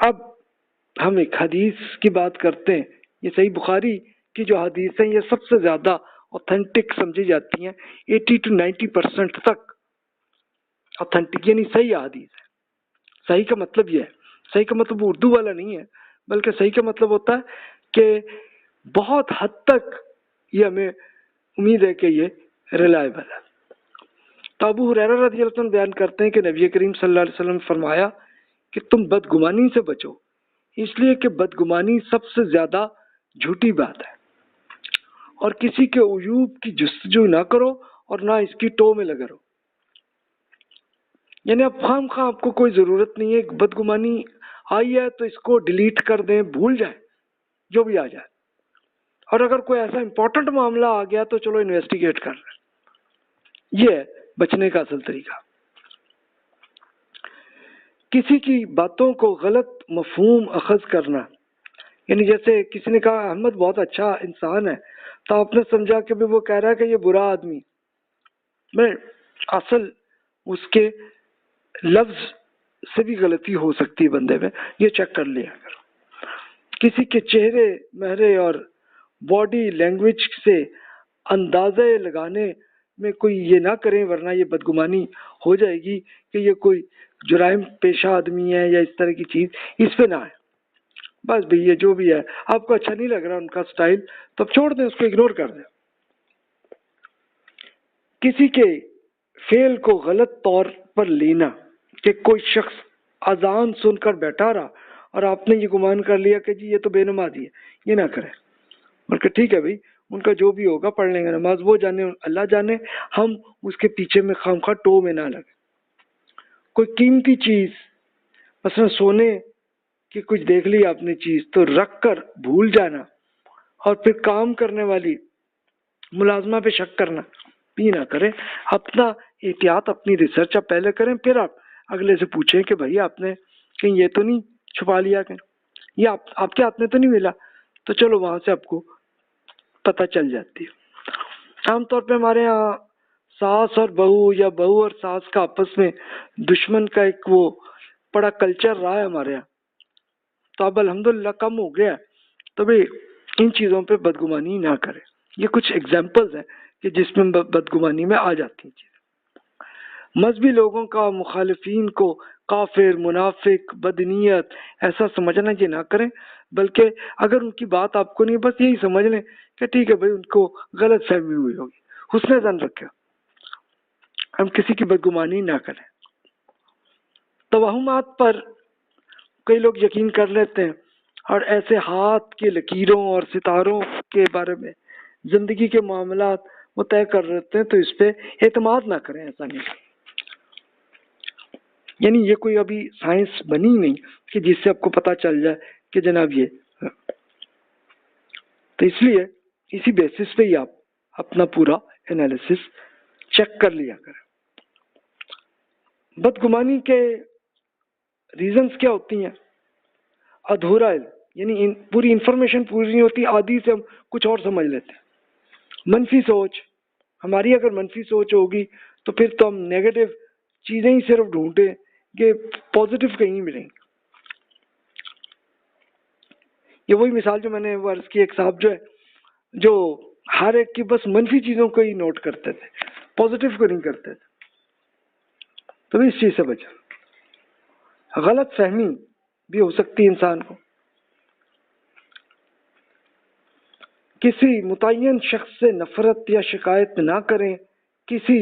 اب ہم ایک حدیث کی بات کرتے ہیں. یہ صحیح بخاری کی جو حدیث ہیں یہ سب سے زیادہ اوتھینٹک سمجھی جاتی ہیں. 80 to 90% تک اوتھینٹک یعنی صحیح حدیث ہے. صحیح کا مطلب یہ ہے، صحیح کا مطلب اردو والا نہیں ہے، بلکہ صحیح کا مطلب ہوتا ہے کہ بہت حد تک یہ ہمیں امید ہے کہ یہ ریلائبل ہے. تو ابو ہریرہ رضی اللہ عنہ بیان کرتے ہیں کہ نبی کریم صلی اللہ علیہ وسلم نے فرمایا کہ تم بدگمانی سے بچو، اس لیے کہ بدگمانی سب سے زیادہ جھوٹی بات ہے، اور کسی کے عیوب کی جستجو نہ کرو اور نہ اس کی ٹو میں لگا رہو. یعنی اب خام خواہ آپ کو کوئی ضرورت نہیں ہے، بدگمانی آئی ہے تو اس کو ڈیلیٹ کر دیں، بھول جائیں جو بھی آ جائے، اور اگر کوئی ایسا امپورٹنٹ معاملہ آ گیا تو چلو انویسٹیگیٹ کر رہے. یہ ہے بچنے کا اصل طریقہ. کسی کی باتوں کو غلط مفہوم اخذ کرنا، یعنی جیسے کسی نے کہا احمد بہت اچھا انسان ہے، تو آپ نے سمجھا کہ وہ کہہ رہا ہے کہ یہ برا آدمی، میں اصل اس کے لفظ سے بھی غلطی ہو سکتی ہے بندے میں، یہ چیک کر لیا کرو. کسی کے چہرے مہرے اور باڈی لینگویج سے اندازے لگانے میں کوئی یہ نہ کریں، ورنہ یہ بدگمانی ہو جائے گی کہ یہ کوئی جرائم پیشہ آدمی ہے یا اس طرح کی چیز، اس پہ نہ ہے. بس بھئی یہ جو بھی ہے آپ کو اچھا نہیں لگ رہا ان کا سٹائل تو اب چھوڑ دیں، اس کو اگنور کر دیں. کسی کے فعل کو غلط طور پر لینا، کہ کوئی شخص اذان سن کر بیٹھا رہا اور آپ نے یہ گمان کر لیا کہ جی یہ تو بے نمازی ہے، یہ نہ کریں، بلکہ ٹھیک ہے بھائی ان کا جو بھی ہوگا پڑھ لیں گے نماز، وہ جانے اللہ جانے، ہم اس کے پیچھے میں خواہ ٹو میں نہ لگے. کوئی قیمتی چیز مثلا سونے کی کچھ دیکھ لی آپ نے چیز تو رکھ کر بھول جانا، اور پھر کام کرنے والی ملازمہ پہ شک کرنا بھی نہ کریں. اپنا احتیاط، اپنی ریسرچ آپ پہلے کریں، پھر آپ اگلے سے پوچھیں کہ بھائی آپ نے کہیں یہ تو نہیں چھپا لیا، کہ یہ آپ کے ہاتھ میں تو نہیں ملا، تو چلو وہاں سے آپ کو پتہ چل جاتی ہے. عام طور پہ ہمارے ہاں ساس اور بہو یا بہو اور ساس کا آپس میں دشمن کا ایک وہ بڑا کلچر رہا ہے ہمارے یہاں، تو اب الحمدللہ کم ہو گیا ہے. تو بھائی ان چیزوں پہ بدگمانی نہ کریں. یہ کچھ ایگزامپلز ہیں کہ جس میں بدگمانی میں آ جاتی ہیں چیزیں. مذہبی لوگوں کا مخالفین کو کافر، منافق، بدنیت ایسا سمجھنا یہ نہ کریں، بلکہ اگر ان کی بات آپ کو نہیں بس یہی سمجھ لیں کہ ٹھیک ہے بھائی ان کو غلط فہمی ہوئی ہوگی، حسن ظن رکھیں، ہم کسی کی بدگمانی نہ کریں. توہمات پر کئی لوگ یقین کر لیتے ہیں اور ایسے ہاتھ کی لکیروں اور ستاروں کے بارے میں زندگی کے معاملات وہ طے کر لیتے ہیں، تو اس پہ اعتماد نہ کریں. ایسا نہیں، یعنی یہ کوئی ابھی سائنس بنی نہیں کہ جس سے آپ کو پتہ چل جائے کہ جناب یہ، تو اس لیے اسی بیسس پہ ہی آپ اپنا پورا انالیسس چیک کر لیا کریں. بدگمانی کے ریزنز کیا ہوتی ہیں؟ ادھورا علم، یعنی پوری انفارمیشن پوری نہیں ہوتی، آدھی سے ہم کچھ اور سمجھ لیتے ہیں. منفی سوچ، ہماری اگر منفی سوچ ہوگی تو پھر تو ہم نیگیٹو چیزیں ہی صرف ڈھونڈیں کہ پازیٹیو کہیں ملیں گے. یہ وہی مثال جو میں نے عرض کی، ایک صاحب جو ہے جو ہر ایک کی بس منفی چیزوں کو ہی نوٹ کرتے تھے، پازیٹیو کو نہیں کرتے تھے. تو بھی اس چیز سے بچا. غلط فہمی بھی ہو سکتی ہے انسان کو. کسی متعین شخص سے نفرت یا شکایت نہ کریں. کسی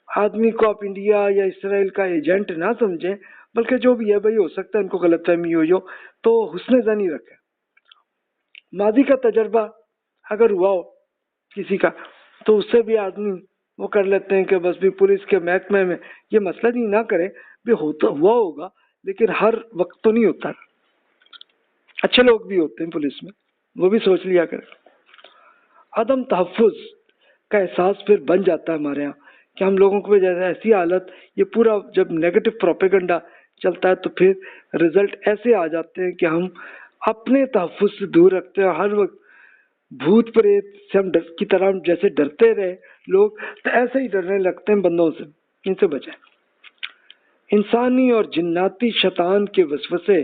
آدمی کو آپ انڈیا یا اسرائیل کا ایجنٹ نہ سمجھیں، بلکہ جو بھی ہے بھائی ہو سکتا ہے ان کو غلط فہمی ہوئی ہو، تو حسن ظن ہی رکھیں. ماضی کا تجربہ اگر ہوا ہو کسی کا تو اس سے بھی آدمی وہ کر لیتے ہیں کہ بس بھی پولیس کے محکمے میں یہ مسئلہ نہیں نہ کرے بھی ہوتا ہوا ہوگا، لیکن ہر وقت تو نہیں ہوتا. اچھے لوگ بھی ہوتے ہیں پولیس میں، وہ بھی سوچ لیا کریں. عدم تحفظ کا احساس پھر بن جاتا ہے ہمارے یہاں کہ ہم لوگوں کو جیسے ایسی حالت، یہ پورا جب نیگیٹو پروپیگنڈا چلتا ہے تو پھر رزلٹ ایسے آ جاتے ہیں کہ ہم اپنے تحفظ سے دور رکھتے ہیں. ہر وقت بھوت پریت سے ہم کی طرح جیسے ڈرتے رہے لوگ، تو ایسے ہی ڈرنے لگتے ہیں بندوں سے. ان سے بچیں. انسانی اور جناتی شیطان کے وسوسے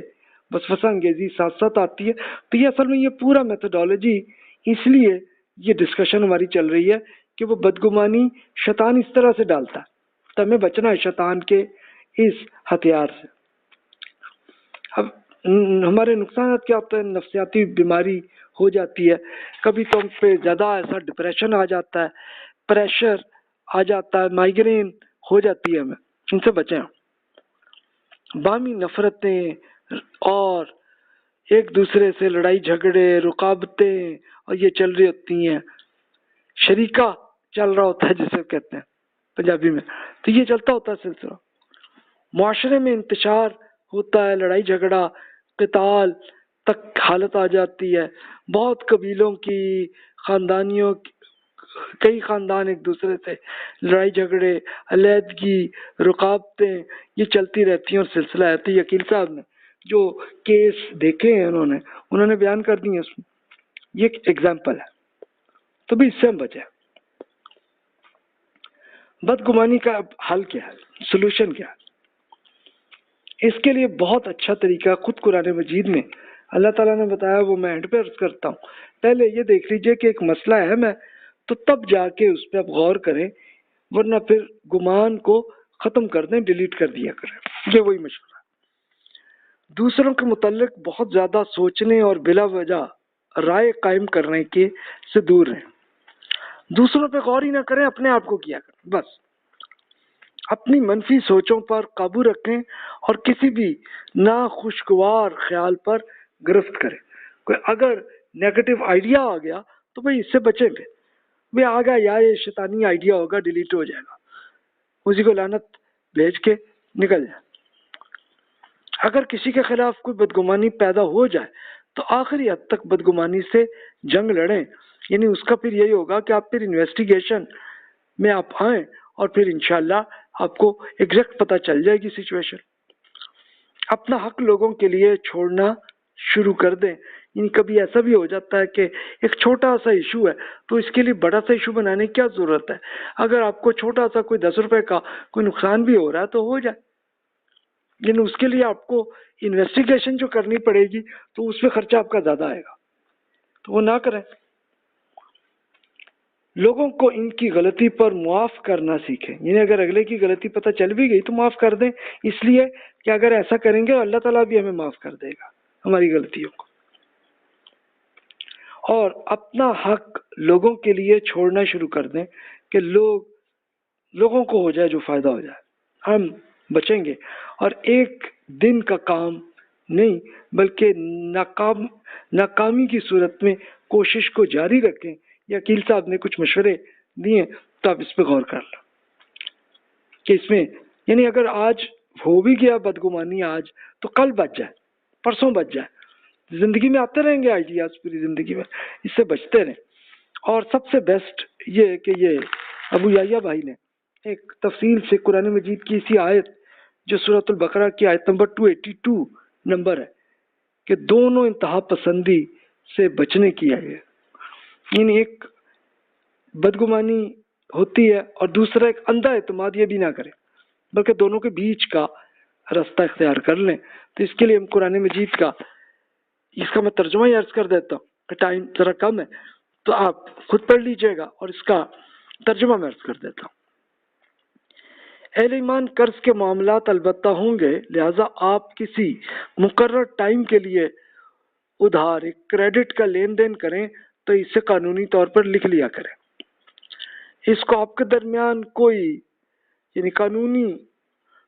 وسوسہ انگیزی ساتھ ساتھ آتی ہے. تو یہ اصل میں یہ پورا میتھڈالوجی اس لیے یہ ڈسکشن ہماری چل رہی ہے کہ وہ بدگمانی شیطان اس طرح سے ڈالتا ہے تو ہمیں بچنا ہے شیطان کے اس ہتھیار سے. اب ہمارے نقصانات کیا ہوتے ہیں؟ نفسیاتی بیماری ہو جاتی ہے، کبھی تو ہم پہ زیادہ ایسا ڈپریشن آ جاتا ہے، پریشر آ جاتا ہے، مائگرین ہو جاتی ہے. ہمیں ان سے بچیں. باہمی نفرتیں اور ایک دوسرے سے لڑائی جھگڑے رکاوٹیں اور یہ چل رہی ہوتی ہیں، شریکہ چل رہا ہوتا ہے جسے کہتے ہیں پنجابی میں. تو یہ چلتا ہوتا ہے سلسلہ، معاشرے میں انتشار ہوتا ہے، لڑائی جھگڑا قتال تک حالت آ جاتی ہے. بہت قبیلوں کی خاندانیوں کئی خاندان ایک دوسرے سے لڑائی جھگڑے علیحدگی رکاوٹیں یہ چلتی رہتی ہیں. اور سلسلہ ہے یقین صاحب نے جو کیس دیکھے ہیں انہوں نے بیان کر دی ہیں، اس میں یہ ایک ایگزامپل ہے. تو بھی اس سے ہم بچیں. بدگمانی کا حل کیا ہے، سلوشن کیا ہے؟ اس کے لیے بہت اچھا طریقہ خود قرآن مجید میں اللہ تعالیٰ نے بتایا، وہ میں اینڈ پہ عرض کرتا ہوں. پہلے یہ دیکھ لیجئے کہ ایک مسئلہ اہم ہے تو تب جا کے اس پہ آپ غور کریں، ورنہ پھر گمان کو ختم کر دیں، ڈیلیٹ کر دیا کریں. یہ وہی مشورہ ہے. دوسروں کے متعلق بہت زیادہ سوچنے اور بلا وجہ رائے قائم کرنے کے سے دور رہیں. دوسروں پہ غور ہی نہ کریں، اپنے آپ کو کیا کریں. بس اپنی منفی سوچوں پر قابو رکھیں اور کسی بھی ناخوشگوار خیال پر گرفت کریں. کوئی اگر نیگیٹو آئیڈیا آ گیا تو بھئی اس سے بچیں گے. بھئی آ گیا یا یہ شیطانی آئیڈیا ہوگا، ڈیلیٹ ہو جائے گا، اسی کو لعنت بھیج کے نکل جائے. اگر کسی کے خلاف کوئی بدگمانی پیدا ہو جائے تو آخری حد تک بدگمانی سے جنگ لڑیں. یعنی اس کا پھر یہی ہوگا کہ آپ پھر انویسٹیگیشن میں آپ آئیں اور پھر انشاءاللہ آپ کو ایگزیکٹ پتہ چل جائے گی سچویشن. اپنا حق لوگوں کے لیے چھوڑنا شروع کر دیں. یعنی کبھی ایسا بھی ہو جاتا ہے کہ ایک چھوٹا سا ایشو ہے تو اس کے لیے بڑا سا ایشو بنانے کی کیا ضرورت ہے؟ اگر آپ کو چھوٹا سا کوئی 10 روپے کا کوئی نقصان بھی ہو رہا ہے تو ہو جائے. لیکن اس کے لیے آپ کو انویسٹیگیشن جو کرنی پڑے گی تو اس پہ خرچہ آپ کا زیادہ آئے گا، تو وہ نہ کریں. لوگوں کو ان کی غلطی پر معاف کرنا سیکھیں. یعنی اگر اگلے کی غلطی پتہ چل بھی گئی تو معاف کر دیں، اس لیے کہ اگر ایسا کریں گے اللہ تعالیٰ بھی ہمیں معاف کر دے گا ہماری غلطیوں کو. اور اپنا حق لوگوں کے لیے چھوڑنا شروع کر دیں کہ لوگوں کو ہو جائے جو فائدہ ہو جائے. ہم بچیں گے. اور ایک دن کا کام نہیں بلکہ ناکامی کی صورت میں کوشش کو جاری رکھیں. یا عقیل صاحب نے کچھ مشورے دیے تو آپ اس پہ غور کر لیں کہ اس میں یعنی اگر آج ہو بھی گیا بدگمانی آج تو کل بچ جائے، پرسوں بچ جائے. زندگی میں آتے رہیں گے آئیڈیاز پوری زندگی میں، اس سے بچتے رہیں. اور سب سے بیسٹ یہ کہ یہ ابو یحییٰ بھائی نے ایک تفصیل سے قرآن مجید کی اسی آیت جو سورۃ البقرہ کی آیت نمبر 282 نمبر ہے کہ دونوں انتہا پسندی سے بچنے کی ہے. یعنی ایک بدگمانی ہوتی ہے اور دوسرا ایک اندھا اعتماد، یہ بھی نہ کریں بلکہ دونوں کے بیچ کا راستہ اختیار کر لیں. تو اس کے لیے ہم قرآن مجید کا اس کا میں ترجمہ ہی عرض کر دیتا ہوں کہ ٹائم ذرا کم ہے تو آپ خود پڑھ لیجئے گا اور اس کا ترجمہ میں عرض کر دیتا ہوں. اہل ایمان قرض کے معاملات البتہ ہوں گے، لہذا آپ کسی مقرر ٹائم کے لیے ادھار ایک کریڈٹ کا لین دین کریں تو اسے قانونی طور پر لکھ لیا کریں. اس کو آپ کے درمیان کوئی یعنی قانونی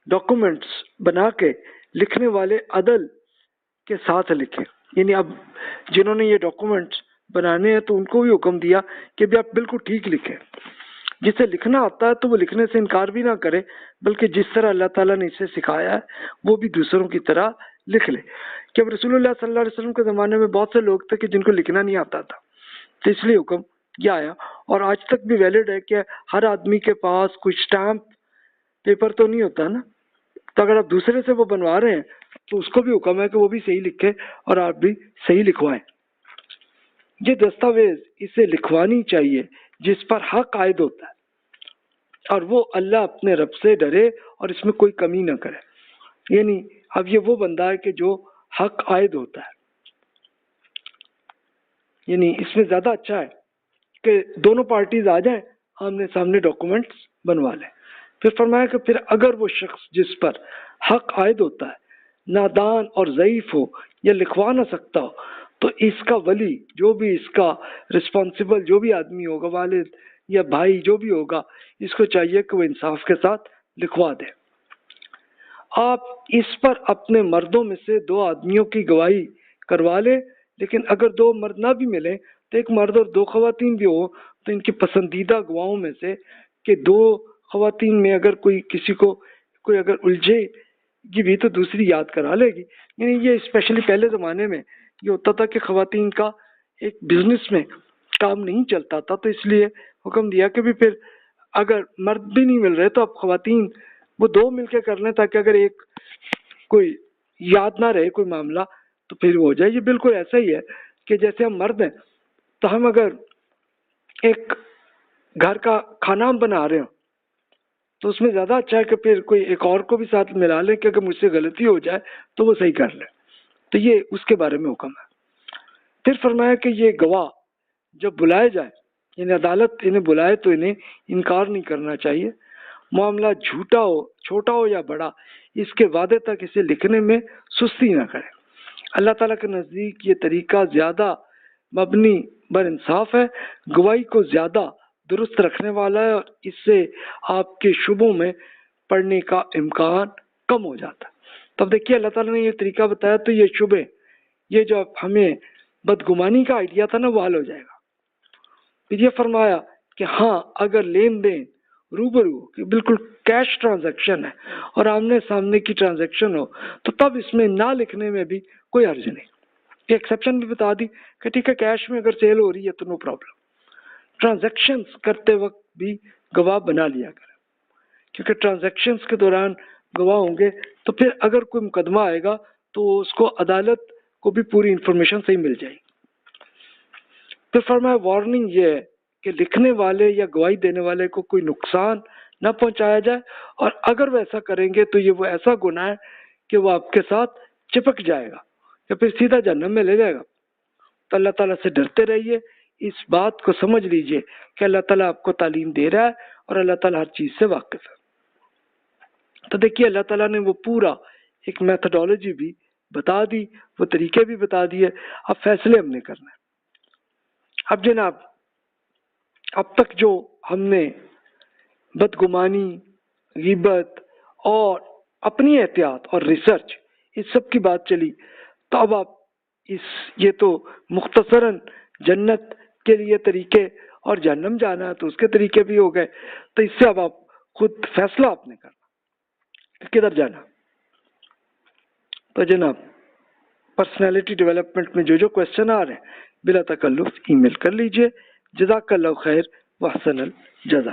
ڈاکومنٹس بنا کے لکھنے والے عدل کے ساتھ لکھیں. یعنی اب جنہوں نے یہ ڈاکومنٹس بنانے ہیں تو ان کو بھی حکم دیا کہ بھی آپ بالکل ٹھیک لکھیں. جسے لکھنا آتا ہے تو وہ لکھنے سے انکار بھی نہ کرے بلکہ جس طرح اللہ تعالیٰ نے اسے سکھایا ہے وہ بھی دوسروں کی طرح لکھ لے. کہ اب رسول اللہ صلی اللہ علیہ وسلم کے زمانے میں بہت سے لوگ تھے کہ جن کو لکھنا نہیں آتا تھا، تو اس لیے حکم یہ آیا. اور آج تک بھی ویلڈ ہے کہ ہر آدمی کے پاس کوئی اسٹامپ پیپر تو نہیں ہوتا نا، تو اگر آپ دوسرے سے وہ بنوا رہے ہیں تو اس کو بھی حکم ہے کہ وہ بھی صحیح لکھے اور آپ بھی صحیح لکھوائیں. یہ دستاویز اسے لکھوانی چاہیے جس پر حق عائد ہوتا ہے اور وہ اللہ اپنے رب سے ڈرے اور اس میں کوئی کمی نہ کرے. یعنی اب یہ وہ بندہ ہے کہ جو حق عائد ہوتا ہے. یعنی اس میں زیادہ اچھا ہے کہ دونوں پارٹیز آ جائیں, آمنے سامنے ڈاکومنٹس بنوا لیں. پھر فرمایا کہ پھر اگر وہ شخص جس پر حق عائد ہوتا ہے نادان اور ضعیف ہو یا لکھوا نہ سکتا ہو, تو اس کا ولی, جو بھی اس کا رسپانسبل جو بھی آدمی ہوگا, والد یا بھائی جو بھی ہوگا, اس کو چاہیے کہ وہ انصاف کے ساتھ لکھوا دے. آپ اس پر اپنے مردوں میں سے 2 آدمیوں کی گواہی کروا لیں, لیکن اگر 2 مرد نہ بھی ملیں تو 1 مرد اور 2 خواتین بھی ہو, تو ان کی پسندیدہ گواہوں میں سے کہ 2 خواتین میں اگر کسی کو کوئی اگر الجھے گی بھی تو دوسری یاد کرا لے گی. یعنی یہ اسپیشلی پہلے زمانے میں یہ ہوتا تھا کہ خواتین کا ایک بزنس میں کام نہیں چلتا تھا, تو اس لیے حکم دیا کہ بھی پھر اگر مرد بھی نہیں مل رہے تو اب خواتین وہ 2 مل کے کر لیں, تاکہ اگر ایک کوئی یاد نہ رہے کوئی معاملہ تو پھر ہو جائے. یہ بالکل ایسا ہی ہے کہ جیسے ہم مرد ہیں تو ہم اگر ایک گھر کا کھانا بنا رہے ہوں تو اس میں زیادہ اچھا ہے کہ پھر کوئی ایک اور کو بھی ساتھ ملا لیں کہ اگر مجھ سے غلطی ہو جائے تو وہ صحیح کر لیں. تو یہ اس کے بارے میں حکم ہے. پھر فرمایا کہ یہ گواہ جب بلائے جائے, یعنی عدالت انہیں بلائے تو انہیں انکار نہیں کرنا چاہیے. معاملہ جھوٹا ہو, چھوٹا ہو یا بڑا, اس کے وعدے تک اسے لکھنے میں سستی نہ کرے. اللہ تعالیٰ کے نزدیک یہ طریقہ زیادہ مبنی بر انصاف ہے, گواہی کو زیادہ درست رکھنے والا ہے, اور اس سے آپ کے شبوں میں پڑنے کا امکان کم ہو جاتا ہے. تب دیکھیے اللہ تعالیٰ نے یہ طریقہ بتایا تو یہ شبے, یہ جو ہمیں بدگمانی کا آئیڈیا تھا نا, وہ حل ہو جائے گا. پھر یہ فرمایا کہ ہاں اگر لین دین روبرو کہ بالکل کیش ٹرانزیکشن ہے اور آمنے سامنے کی ٹرانزیکشن ہو تو تب اس میں نہ لکھنے میں بھی کوئی حرج نہیں. ایکسیپشن بھی بتا دی کہ ٹھیک ہے کیش میں اگر سیل ہو رہی ہے تو نو پرابلم, ٹرانزیکشنز کرتے وقت بھی گواہ بنا لیا کریں, کیونکہ ٹرانزیکشنز کے دوران گواہ ہوں گے تو پھر اگر کوئی مقدمہ آئے گا تو اس کو عدالت کو بھی پوری انفارمیشن صحیح مل جائے گی. پھر فرمایا وارننگ یہ ہے کہ لکھنے والے یا گواہی دینے والے کو کوئی نقصان نہ پہنچایا جائے, اور اگر وہ ایسا کریں گے تو یہ وہ ایسا گناہ ہے کہ وہ آپ کے ساتھ چپک جائے گا یا پھر سیدھا جہنم میں لے جائے گا. تو اللہ تعالیٰ سے ڈرتے رہیے, اس بات کو سمجھ لیجئے کہ اللہ تعالیٰ آپ کو تعلیم دے رہا ہے اور اللہ تعالیٰ ہر چیز سے واقف ہے. تو دیکھیے اللہ تعالیٰ نے وہ پورا ایک میتھڈالوجی بھی بتا دی, وہ طریقے بھی بتا دیے. اب فیصلے ہم نے کرنا ہے. اب جناب اب تک جو ہم نے بدگمانی, غیبت اور اپنی احتیاط اور ریسرچ اس سب کی بات چلی, تو اب آپ یہ تو مختصراً جنت کے لیے طریقے اور جہنم جانا ہے تو اس کے طریقے بھی ہو گئے. تو اس سے اب آپ خود فیصلہ آپ نے کرنا کہ کدھر جانا. تو جناب پرسنالٹی ڈیولپمنٹ میں جو کوشچن آ رہے ہیں بلا تکلف ای میل کر لیجئے. جزاک اللہ خیر و احسن الجزا.